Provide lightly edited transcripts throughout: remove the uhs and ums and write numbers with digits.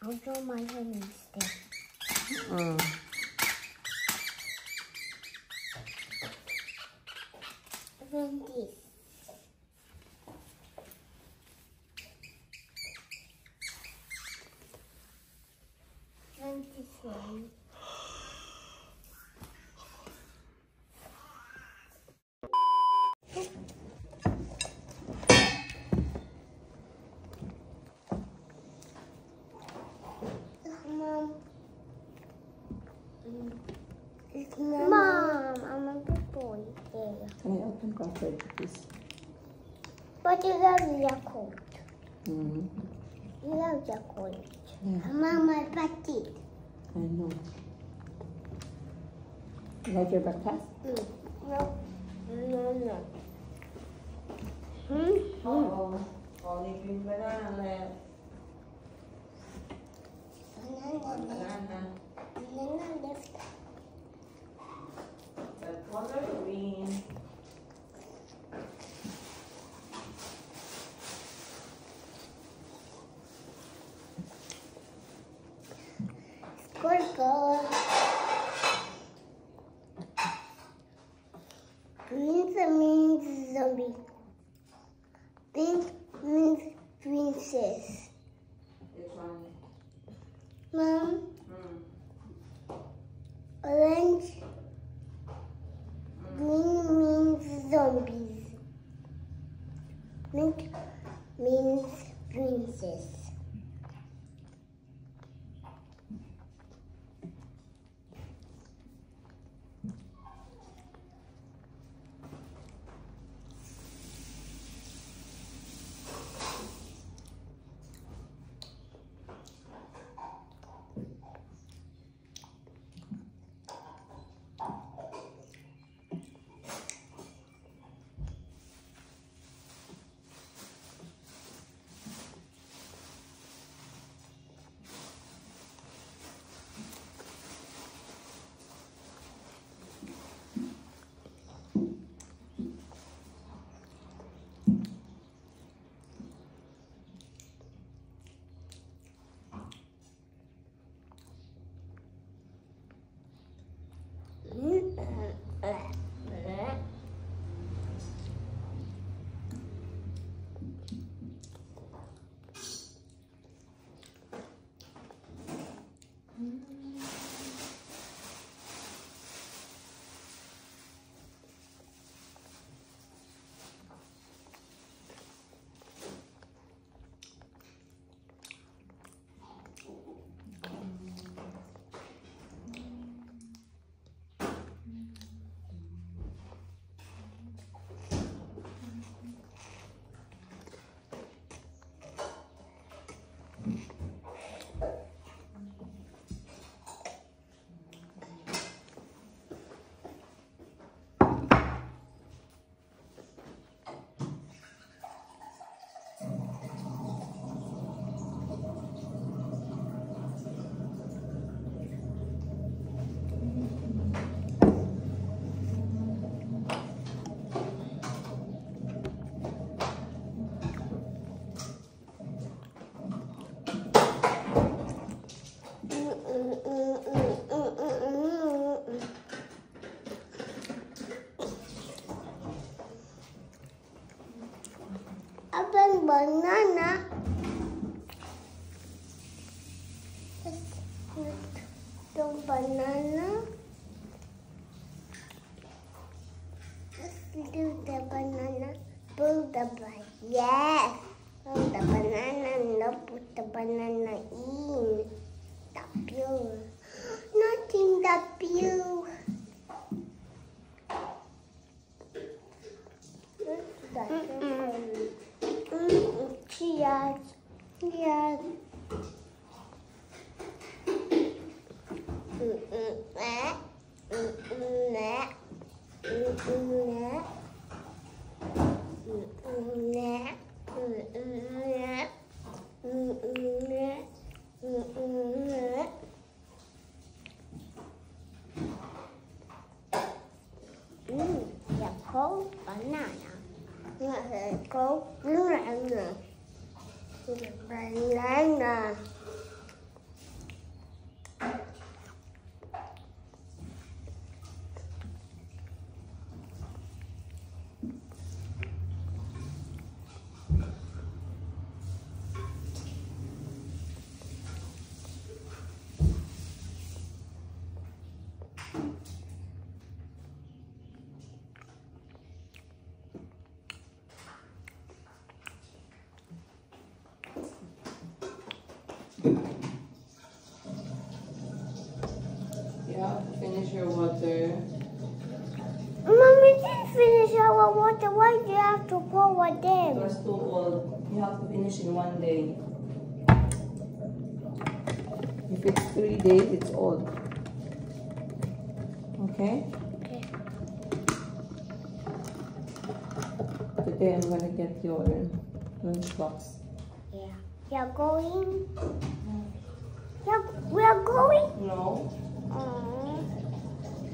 I'll draw my hand instead. Then this. Then this one. Mom, I'm a good boy. There. Can I open chocolate, please? But you love Yakult. You love Yakult. Yeah. Mama, patty. I know. You like your breakfast? No. Only green banana left. Banana. Banana left. The color green. Squircle. Green means zombie. Pink means princess. Which one? Mom. Orange. Green means zombies. Pink means princess. Open banana. The banana. Let's do the banana. Pull the banana. Yes. Pull the banana and now put the banana in the pew. Not in the pew. Cheers. Cheers. The cold banana. Cold banana. Banana. have to finish in 1 day. If it's 3 days, it's old. Okay? Okay. Today I'm gonna get your lunchbox. Yeah. You're going? Yeah, we are going? No.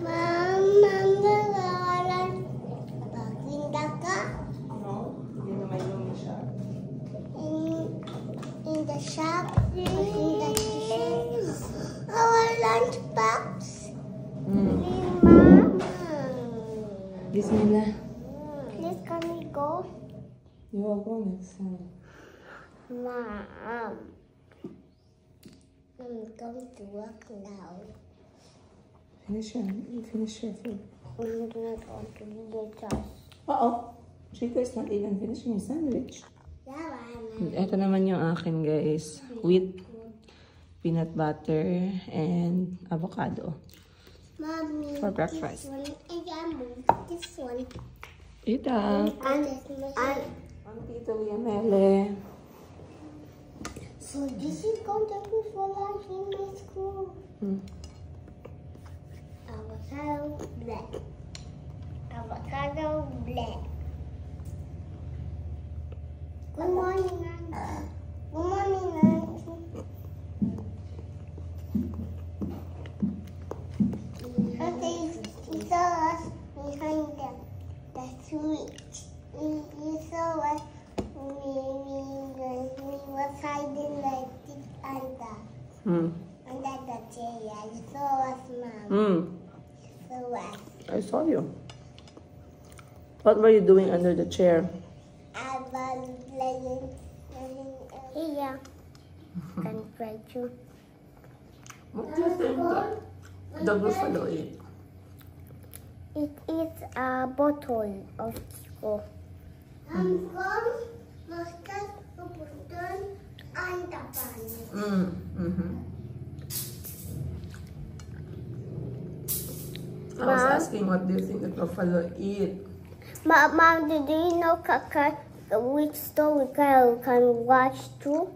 Mama, magtinda ka? No. Hindi naman yung siya. In the shop? In the kitchen? Our lunchbox? Mama. Bismillah. Please, can we go? You will go next time. Mom. I'm going to work now. Finish your food. I'm not going to do the task. Uh-oh. Chico is not even finishing his sandwich. Yeah, Mama. Ito naman yung akin, guys. Wheat, peanut butter, and avocado. Mommy, For breakfast. This one, and I moved this one. Eat up. And Ang Tito Liamele. so this is going to be for lunch in my school. Avocado black. Avocado black. Good morning, Auntie. Good morning, Auntie. Okay, you saw us behind the switch. You saw us we was hiding like this under the chair. You saw us, Mom. So us. I saw you. What were you doing under the chair? I was playing. Here. Can try to. What do you think the buffalo ate? It is a bottle of Chico. I'm going to start the bottle and the pan. I was asking, what do you think the buffalo eat? Mom, do you know Kaka which story can watch too?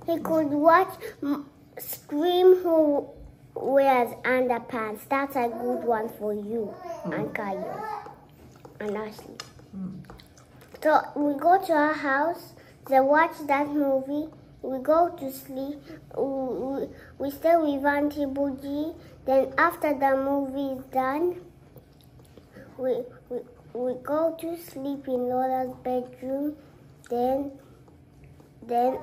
He could watch Scream Who Wears Underpants. That's a good one for you and Kayo and Ashley. So we go to our house, they watch that movie, we go to sleep, we stay with Auntie Bougie, then after the movie is done, we go to sleep in Laura's bedroom, then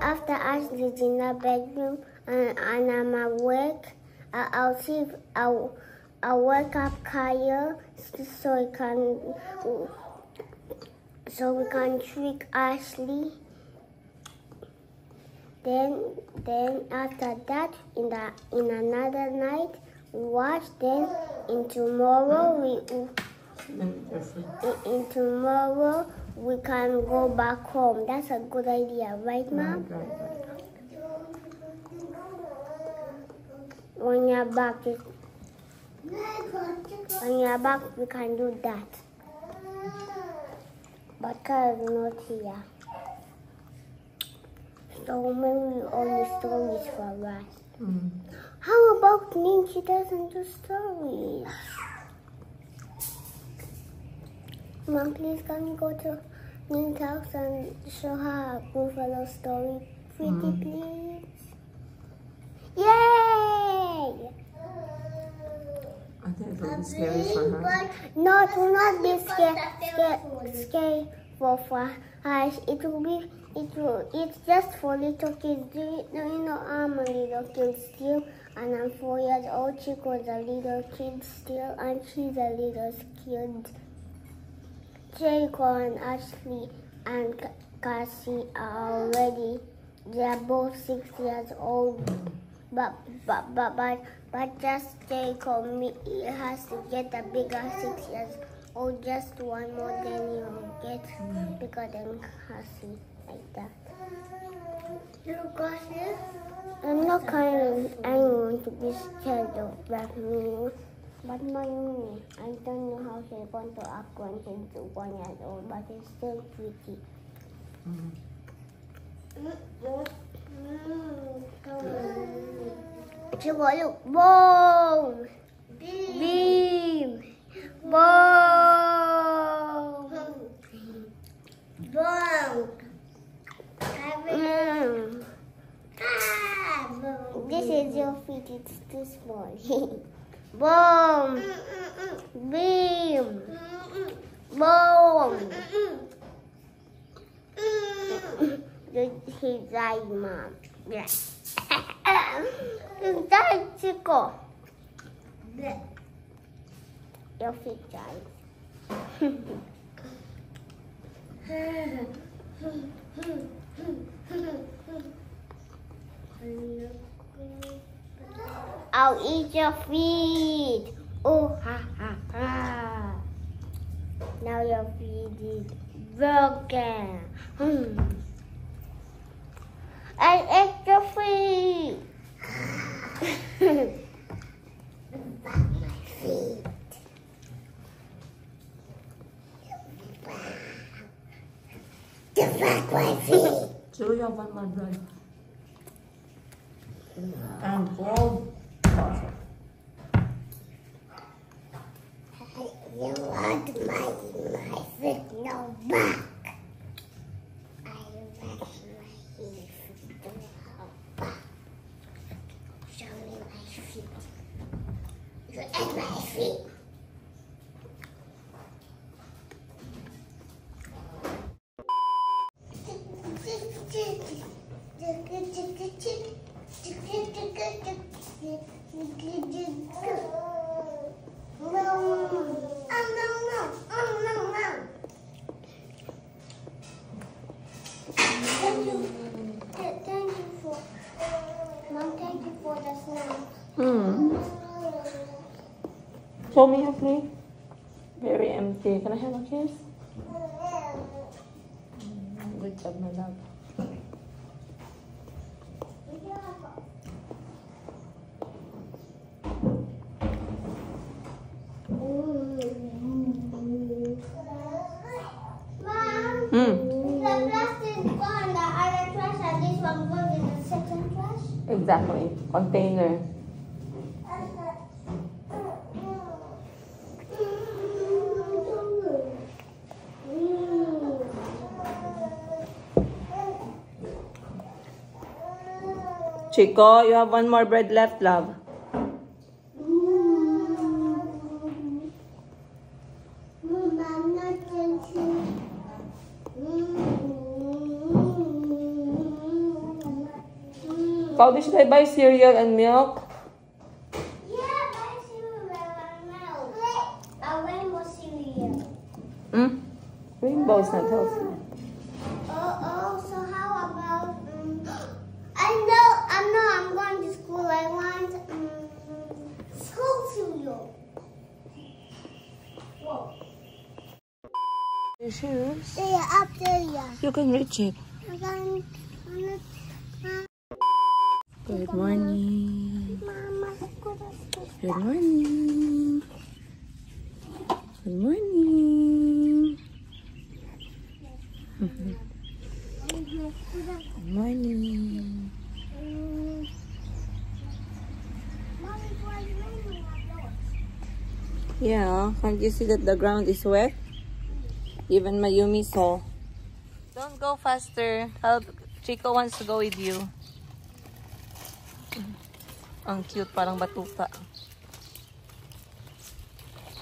after Ashley's in her bedroom and I'm awake, I'll see if I'll wake up Kaya so we can trick Ashley. Then after that, in another night, we watch. Then in tomorrow we can go back home. That's a good idea, right, Mom? Right. When you're back, we can do that. But Kyle is not here. So maybe only stories for us. How about Ning? She doesn't do stories. Mom, please can you go to Ning's house and show her a Buffalo story? Pretty, please. Yay! I think it will be scary for her. No, it will not be scary for her. It's just for little kids. Do you know I'm a little kid still, and I'm 4 years old. Chico's a little kid still, and she's a little kid. Jacob and Ashley and Cassie are already. They are both 6 years old. But just Jacob, he has to get a bigger 6 years old, just one more, then he'll get bigger than Cassie, like that. You got it? I'm not kind of anyone to be scared of that me. But mommy, I don't know how she's going to act when she's 1 year old, but it's still pretty. Look, boom, beam, boom, boom. This is your feet, it's too small. Boom, beam, boom. He died, Mom. Yes. He died, Chico. Your feet died. I'll eat your feet. Oh, ha, ha, ha. Now your feet is broken. I ate your feet. Back my feet. Give back my feet. So we have one more bread. And cold. You want my feet no back. I want my feet no back. Show me my feet. You ate my feet. Show me your plate. Very empty. Can I have a kiss? Good job, my love. The plastic gone, the other trash, and this one goes in the second trash? Exactly. Container. Chico, you have one more bread left, love. I'm not dancing. Cody, should I buy cereal and milk? Yeah, buy cereal and milk. A rainbow cereal. Rainbow is not healthy. So how about I'm going to school. I want school cereal. Whoa. Your shoes? Yeah, up there, yeah. You can reach it. Good morning. Mama, Good morning. Good morning. Good morning. Yeah, can't you see that the ground is wet? Even Mayumi saw. Don't go faster. Chico wants to go with you. Ang cute, parang batuta.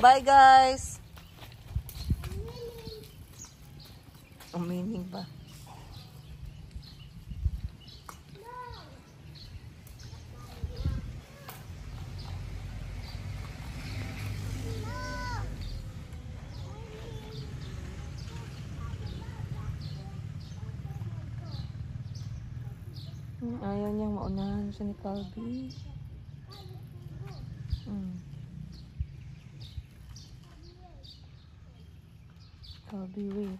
Bye, guys! Umining ba? Ayaw niyang maunahan siya ni Calby. Calby, wait.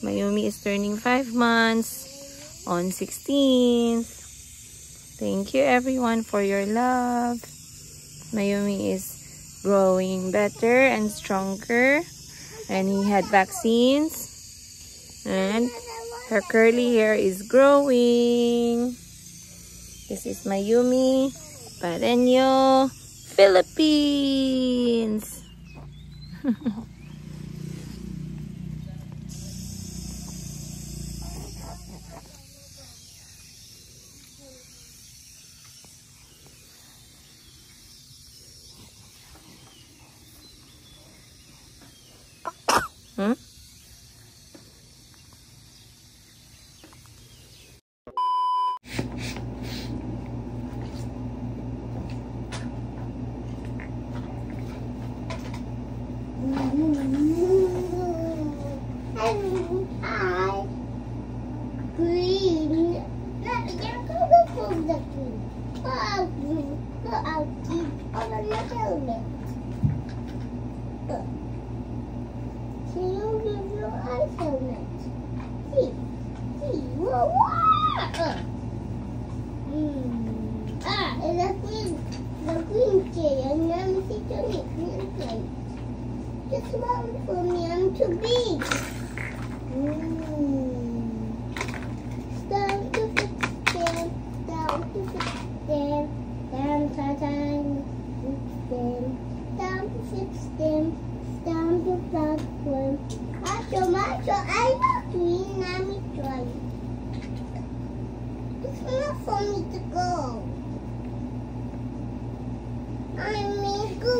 Mayumi is turning 5 months on 16th. Thank you everyone for your love. Mayumi is growing better and stronger, and he had vaccines, and her curly hair is growing. This is Mayumi, Pareño, Philippines. Hmm? Green. Go the green. Go out green. Go out green. Over your helmet. See, you give your eyes helmet. See. Whoa, whoa. The green chair. And let me sit on it. Just one for me. I'm too big. Down to fix them. Down to fix them. Down to fix them. Down to fix them. Down to plug them. Macho, I love green. Let me try. It's not for me to go. I mean, go.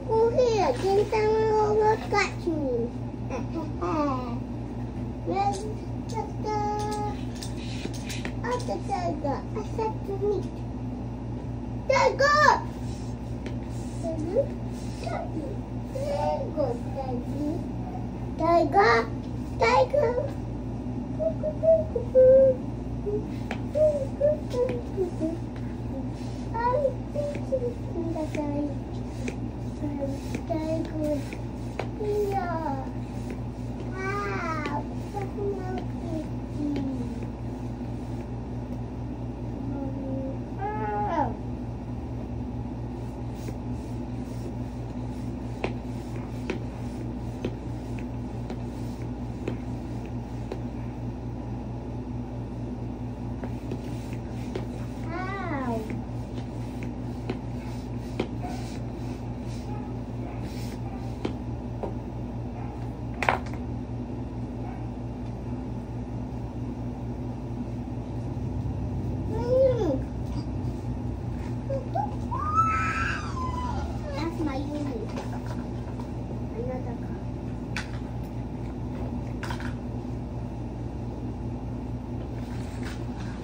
Go here. Then someone will catch me. Where's the tiger? I said to meet. Tiger! There goes Tiger. Yeah. Wow. That's my unit. Another car.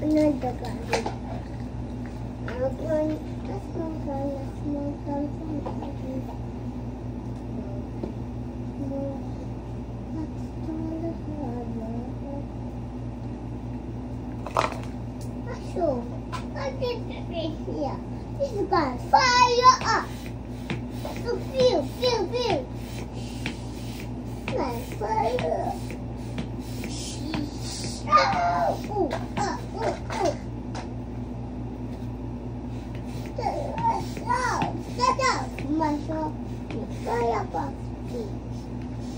Another car. Here. This is gonna fire up. So feel. Fire. Oh. Get out. Myself. Fire up.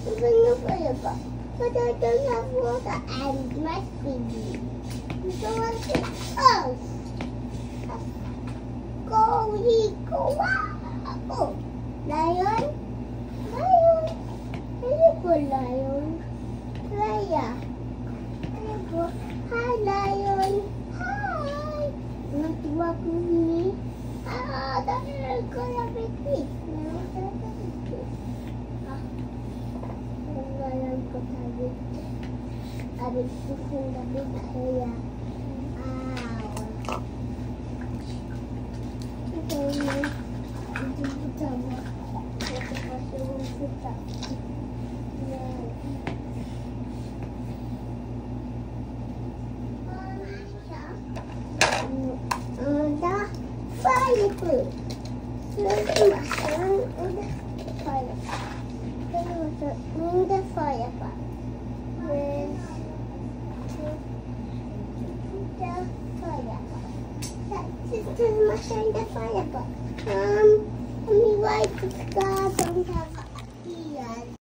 Even the fire up. But I don't have water and my baby. So I said, oh. Go. Lion. Hello, lion. Raya. Hi, lion. Hi. Want to walk with me? That's gonna be quick. I will put in the big hair. The Mama, turn the fire up. Let me write this card on the here.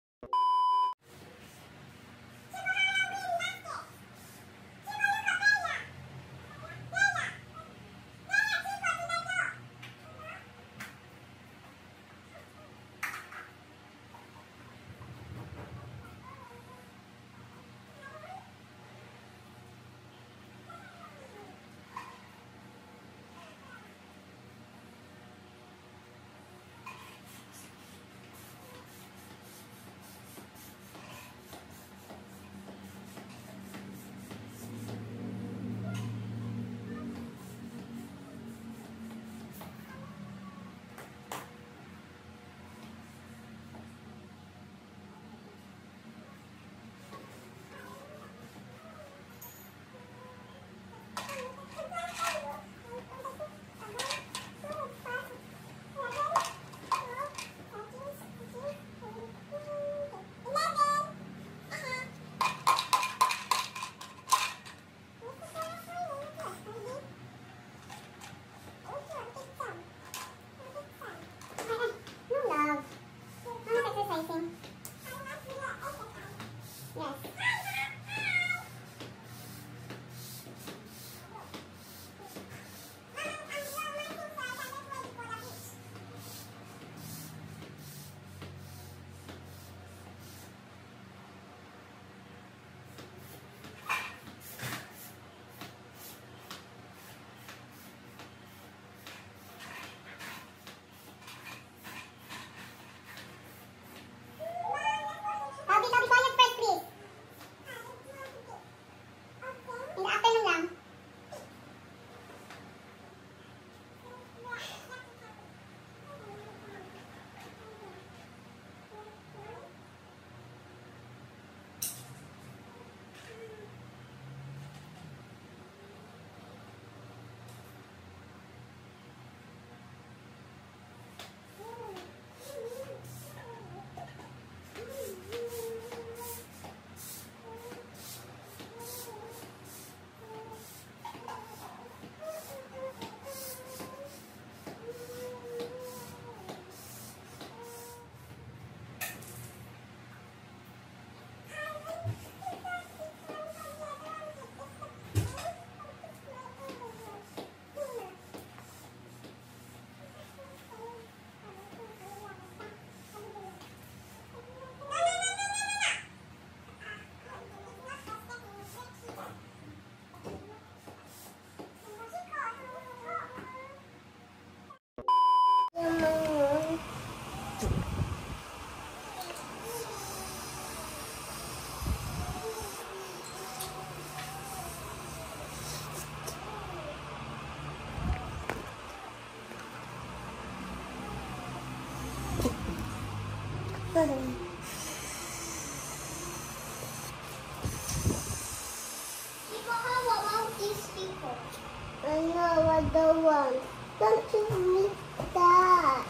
I know what the one. Don't you need that?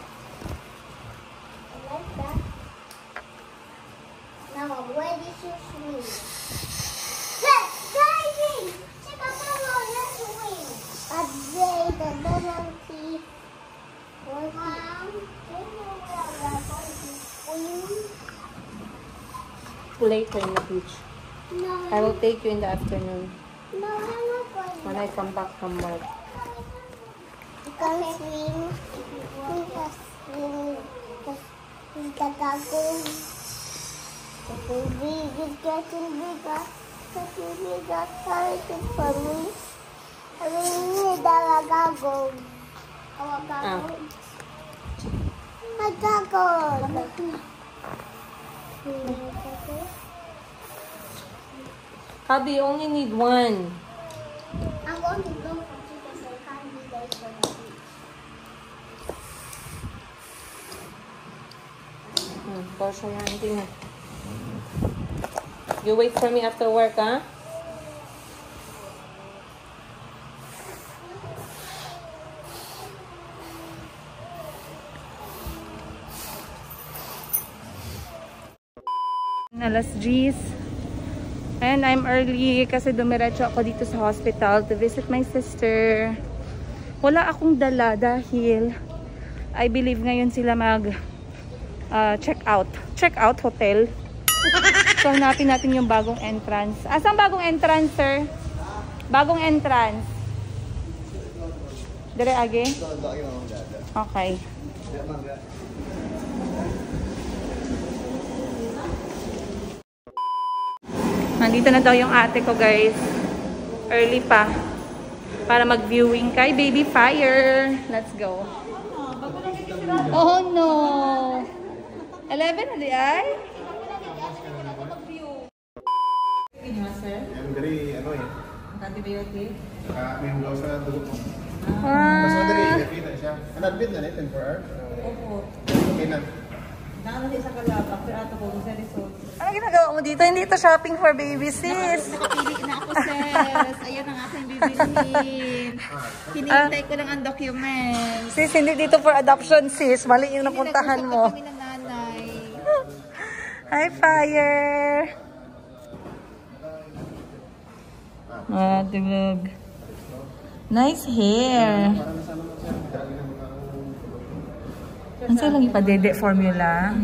I like that. Now where did you swing? Let's diving! Check out the one, let's swing. A day, the little teeth. Later in the beach. No, I will take you in the afternoon no, I'm not going. when I come back from work. You can swim. You can swim. You can go. It's getting bigger. Getting bigger. Sorry for me. I will need a gago. A gago. Abby, you only need one. I'm going to go for chicken so I can't be there for the beach. Boss mo yan, tingnan. You wait for me after work, huh? Alas 10. And I'm early kasi dumiretso ako dito sa hospital to visit my sister. wala akong dala dahil I believe ngayon sila mag check out hotel. So hanapin natin yung bagong entrance. Asang bagong entrance, sir? Bagong entrance. Dire age? Okay. Nandito na daw yung ate ko, guys. Early pa. Para mag-viewing kay Baby Fire. Let's go. Oh no! 11 na di ay? Yang dari ano ya? Antibiotic. May hulaw sa dugo mo. Ah. Mas madali, nakita siya. An-admit na 10 per hour? Opo. Okay na. Ano ginagawa mo dito? Hindi ito shopping for baby, sis. Nakapili na ako, sis. Ayan ang aking bibilhin. Hinihintay ko lang ang documents. Sis, hindi dito for adoption, sis. Mali yung napuntahan mo. Kami ng nanay. Hi, Fire! Tulog. Nice hair. Ang sa'yo lang ipadede formula.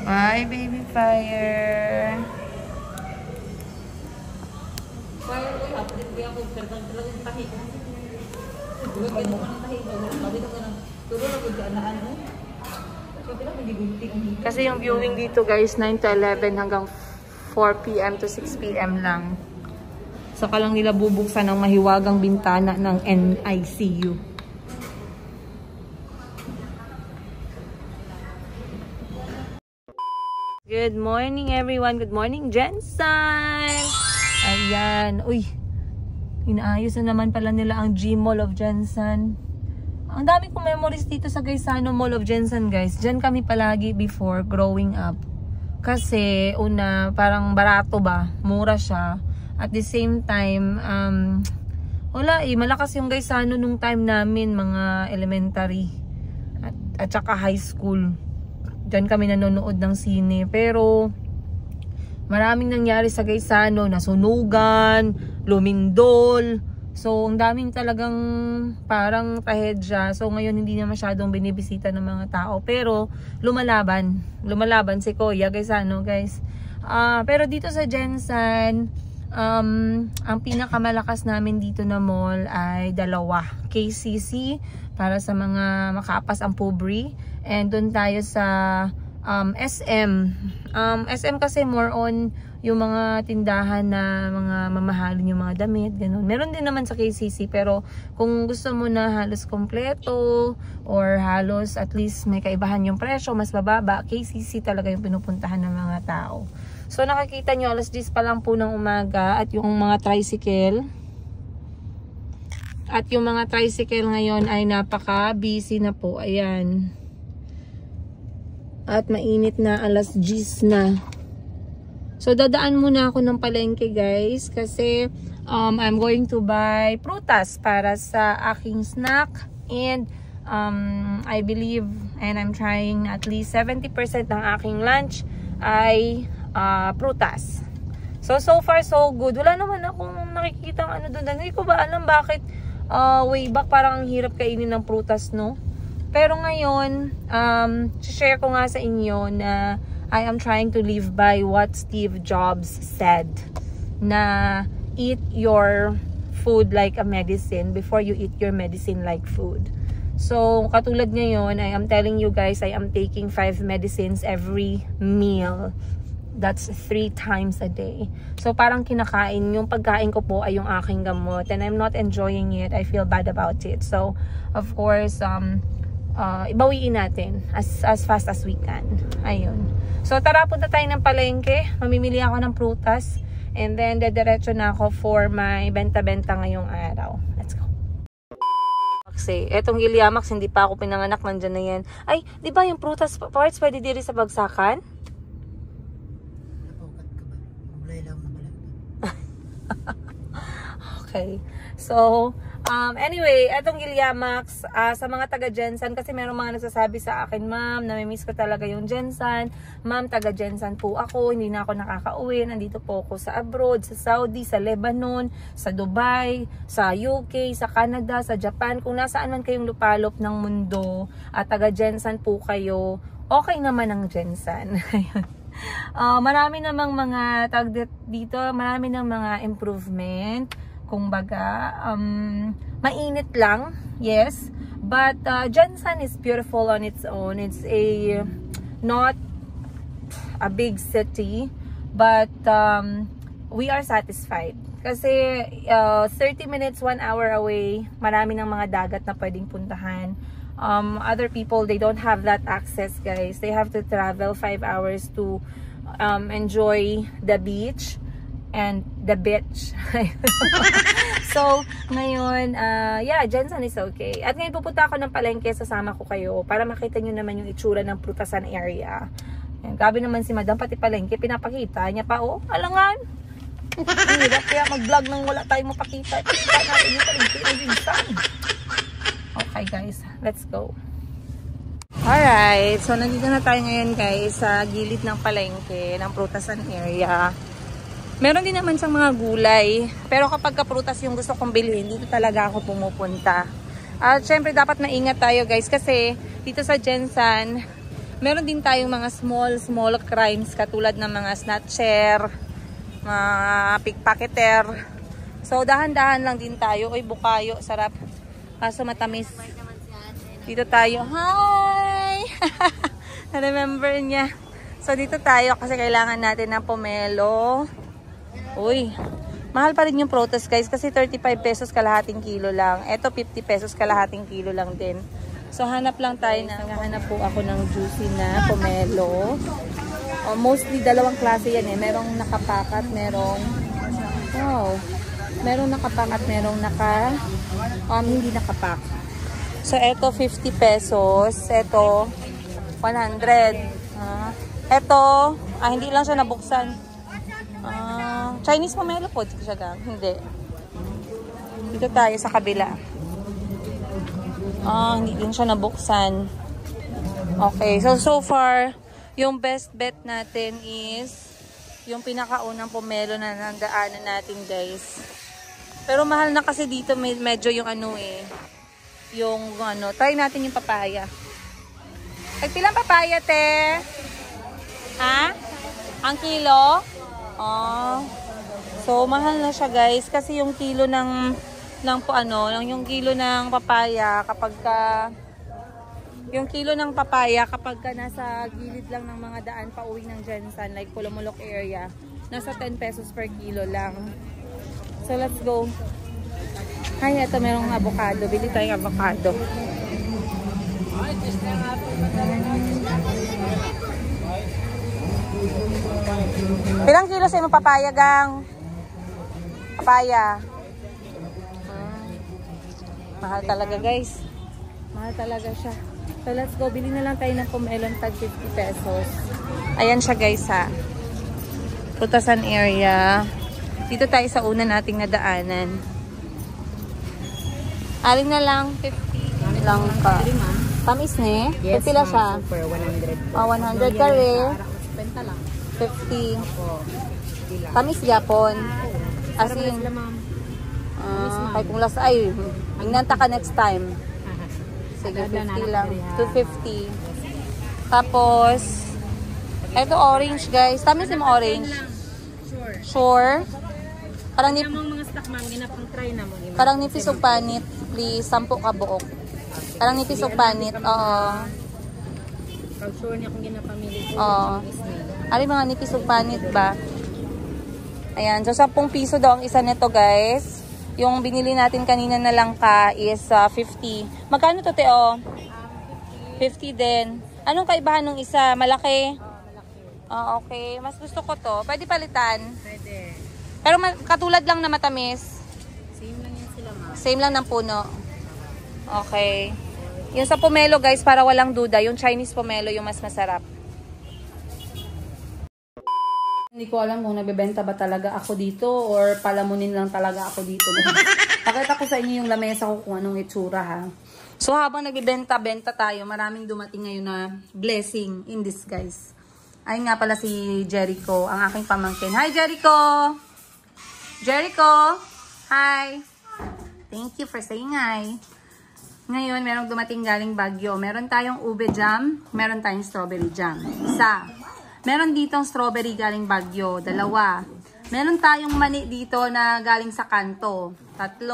Bye, Baby Fire. Kasi yung viewing dito, guys, 9 to 11 hanggang 4 p.m. to 6 p.m. lang. Saka lang nila bubuksan ng mahiwagang bintana ng NICU. Good morning, everyone. Good morning, Jensen. Ayan. Uy, inaayos na naman pala nila ang G Mall of Jensen. Ang dami kong memories dito sa Gaisano Mall of Jensen, guys. Diyan kami palagi before growing up. Kasi, una, parang barato ba? Mura siya. At the same time, wala eh. Malakas yung Gaisano nung time namin, mga elementary. At saka high school. Diyan kami nanonood ng sine. Pero, maraming nangyari sa Gaisano. Nasunugan, lumindol. So, ang daming talagang parang trahedya. So, ngayon hindi na masyadong binibisita ng mga tao. Pero, lumalaban. Lumalaban si Kuya Gaisano, guys. Pero dito sa Jensen, ang pinakamalakas namin dito na mall ay dalawa. KCC, para sa mga makapas ang pobre. And doon tayo sa SM. SM kasi more on yung mga tindahan na mga mamahalin yung mga damit, ganun. Meron din naman sa KCC, pero kung gusto mo na halos kompleto or halos at least may kaibahan yung presyo, mas bababa, KCC talaga yung pinupuntahan ng mga tao. So nakikita nyo, alas 10 pa lang po ng umaga at yung mga tricycle. At yung mga tricycle ngayon ay napaka-busy na po. Ayan. At mainit na, alas 10 na. So, dadaan muna ako ng palengke, guys. Kasi, I'm going to buy prutas para sa aking snack. And, I believe, and I'm trying at least 70% ng aking lunch ay prutas. So far, so good. Wala naman akong nakikita ano doon. Hindi ko ba alam bakit way back parang ang hirap kainin ng prutas, no? Pero ngayon, share ko nga sa inyo na I am trying to live by what Steve Jobs said. Na eat your food like a medicine before you eat your medicine like food. So, katulad ngayon, I am telling you guys, I am taking 5 medicines every meal. That's 3 times a day. So, parang kinakain, yung pagkain ko po ay yung aking gamot. And I'm not enjoying it. I feel bad about it. So, of course, ibawiin natin as fast as we can. Ayun. So, tara, punta tayo ng palengke. Mamimili ako ng prutas. And then, dediretso na ako for my benta-benta ngayong araw. Let's go. Kasi, etong Giliamax, hindi pa ako pinanganak. Nandyan na yan. Ay, di ba yung prutas parts pwede diri sa bagsakan? Okay. So, Anyway, etong Giliamax, sa mga taga Jensan, kasi merong mga nagsasabi sa akin, ma'am, namimiss ko talaga yung Jensan. Ma'am, taga Jensan po ako, hindi na ako nakakauwi. Nandito po ako sa abroad, sa Saudi, sa Lebanon, sa Dubai, sa UK, sa Canada, sa Japan. Kung nasaan man kayong lupalop ng mundo at taga Jensan po kayo, okay naman ang Jensan. Marami namang mga dito, marami ng mga improvement. Kung baga, mainit lang, yes. But Jensan is beautiful on its own. It's not a big city, but we are satisfied. Kasi 30 minutes, 1 hour away, marami ng mga dagat na pwedeng puntahan. Other people, they don't have that access, guys. They have to travel 5 hours to enjoy the beach and the beach. So, ngayon, yeah, Jensan is okay. At ngayon pupunta ako ng palengke, sasama ko kayo para makita nyo naman yung itsura ng prutasan area. Ayan, grabe naman si madam, pati palengke, pinapakita niya pa, oh, alangan. Hirap kaya mag-vlog nang wala tayong mapakita. Pakita natin yung palengke ng Jensan. Okay guys, let's go. Alright, so nandito na tayo ngayon guys sa gilid ng palengke ng prutasan area. Meron din naman siyang mga gulay, pero kapag kaprutas yung gusto kong bilhin, dito talaga ako pumupunta. At syempre dapat maingat tayo guys kasi dito sa Jensan, meron din tayong mga small crimes katulad ng mga snatcher, mga pickpocketer. So dahan-dahan lang din tayo. Oy, bukayo, sarap. Kaso matamis. Dito tayo. Hi! Na-remember niya. So dito tayo kasi kailangan natin ng pomelo. Uy, mahal pa rin yung prutas guys kasi 35 pesos kalahating kilo lang. Ito 50 pesos kalahating kilo lang din. So hanap lang tayo na, hanap po ako ng juicy na pomelo. Mostly dalawang klase yan eh. Merong nakapakat, merong nakapakat, merong hindi nakapak. So ito 50 pesos, ito 100. Ito, hindi lang siya nabuksan. Chinese pomelo po, dito siya lang. Hindi. Dito tayo sa kabila. Hindi din siya nabuksan. Okay, so far, yung best bet natin is yung pinakaunang pomelo na nandaanan natin, guys. Pero mahal na kasi dito, medyo yung try natin yung papaya. Pilang papaya, te? Ha? Ang kilo? So mahal na siya guys kasi yung kilo yung kilo ng papaya kapag nasa gilid lang ng mga daan pauwi ng Jensan like Pulumulok area, nasa 10 pesos per kilo lang. So let's go. Ay, ito merong avocado. Bili tayong avocado. Ilang kilo sa imo papaya, gang? Papaya. Mahal talaga, guys. Mahal talaga siya. So, let's go. Bili na lang tayo ng pomelon tag 50 pesos. Ayan siya, guys, ha. Prutasan area. Dito tayo sa una nating nadaanan. Alin na lang, 50 lang pa. Tamis ne? Yes, pila siya? Super 100. 100 ka rin. 50 lang. 50. Tamis yapon. As in, kay kung last ay, ingnanta ka next time. Sige, 50 lang. 250. Tapos, eto orange guys. Tamis yung orange. Sure. Parang ni mga stock ma'am, ginapang try na mo. Parang nipis og panit, please. 10 ka buok. Parang nipis og panit. Oo. Pag sure niya kung ginapamili ko. Oo. Ari mga nipis og panit ba? Ayan, so 10 piso daw ang isa nito, guys. Yung binili natin kanina na langka is 50. Magkano to, Teo? 50 din. Anong kaibahan ng isa? Malaki? Okay. Mas gusto ko to. Pwede palitan? Pwede. Pero katulad lang na matamis. Same lang yan sila, ma'am. Same lang ng puno. Okay. Yung sa pomelo, guys, para walang duda, yung Chinese pomelo yung mas masarap. Hindi ko alam kung nabibenta ba talaga ako dito or palamunin lang talaga ako dito. Pakita ko sa inyo yung lamesa ko kung anong itsura ha. So habang nagbibenta-benta tayo, maraming dumating ngayon na blessing in disguise. Ay nga pala si Jericho, ang aking pamangkin. Hi Jericho! Jericho! Hi! Thank you for saying hi. Ngayon, merong dumating galing Baguio. Meron tayong ube jam, meron tayong strawberry jam. Isa. Meron ditong strawberry galing Baguio. 2. Meron tayong mani dito na galing sa kanto. 3.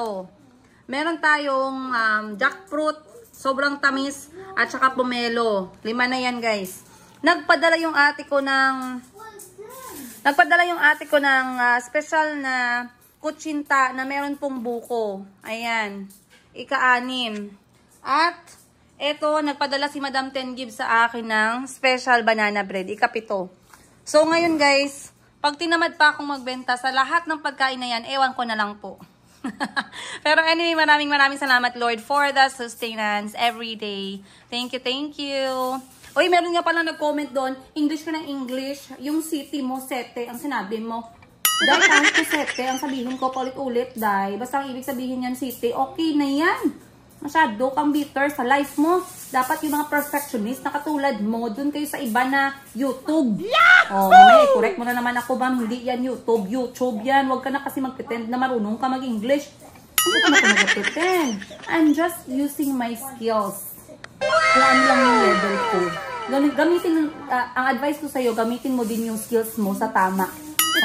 Meron tayong jackfruit, sobrang tamis, at saka pomelo. 5 na yan guys. Nagpadala yung ate ko ng special na kutsinta na meron pong buko. Ayan. Ika-6. At eto, nagpadala si Madam Tengib sa akin ng special banana bread. Ika-7. So ngayon guys, pag tinamad pa akong magbenta sa lahat ng pagkain na yan, ewan ko na lang po. Pero anyway, maraming salamat Lord for the sustenance every day. Thank you. Uy, meron nga pala nag-comment doon, English ka ng English, yung city mo, Sete, ang sinabi mo. Dahil count ko Sete, ang sabihin ko paulit-ulit, dahil basta ang ibig sabihin yan city, okay na yan. Masyado kang bitter sa life mo. Dapat yung mga perfectionist na katulad mo, dun kayo sa iba na YouTube. Oh, may correct mo na naman ako ba? Hindi yan YouTube. YouTube yan. Huwag ka na kasi mag-pretend na marunong ka mag-English. Hindi ka na ako mag-pretend. I'm just using my skills. Kung ano lang yung level ko. Gamitin, ang advice ko sa'yo, gamitin mo din yung skills mo sa tama.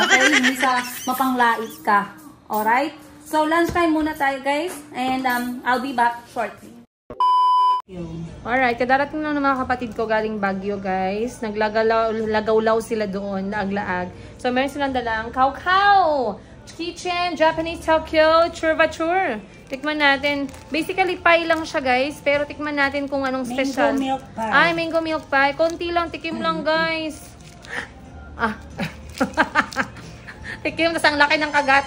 Okay? Hindi sa mapanglait ka. Alright? So, lunchtime muna tayo guys. And I'll be back shortly. Alright, kadarating lang ng mga kapatid ko galing Baguio guys. Naglagaw-law sila doon, laag-laag. So, meron silang dalang Kao-Kao, Kitchen, Japanese Tokyo, Churva-Chur. Tikman natin. Basically, pie lang siya guys. Pero tikman natin kung anong special. Mango milk pie. Ay, mango milk pie. Konti lang, tikim lang guys. Ah. Tikim, tas ang laki ng kagat.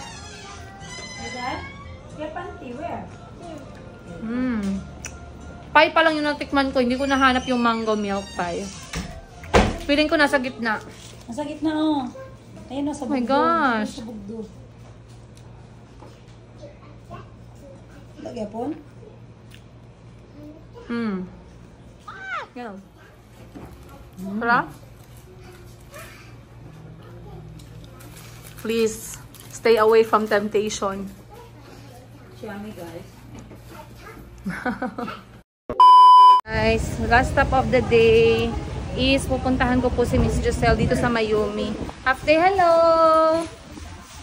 Pie pa lang yung natikman ko. Hindi ko nahanap yung mango milk pie. Feeling ko nasa gitna. Nasa gitna oh. Ayun, nasa bugdo. Oh my gosh. Nasa bugdo. Lagyan. Yan. Sarap? Please, stay away from temptation. Yummy guys. Guys, last stop of the day is pupuntahan ko po si Miss Giselle dito sa Mayumi. Half day, hello!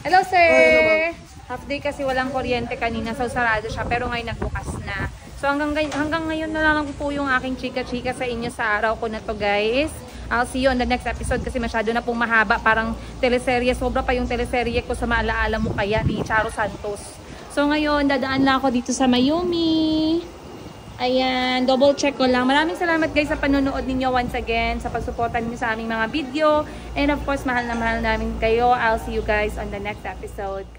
Hello, sir! Half day kasi walang kuryente kanina, so sarado siya. Pero ngayon nagbukas na. So hanggang ngayon na lang po yung aking chika-chika sa inyo sa araw ko na to guys. I'll see you on the next episode kasi masyado na pong mahaba. Parang teleserye. Sobra pa yung teleserye ko sa Maalaala Mo Kaya ni Charo Santos. So ngayon, dadaan lang ako dito sa Mayumi. Ayan, double check ko lang. Maraming salamat guys sa panonood ninyo once again, sa pagsuporta ninyo sa aming mga video. And of course, mahal na mahal namin kayo. I'll see you guys on the next episode.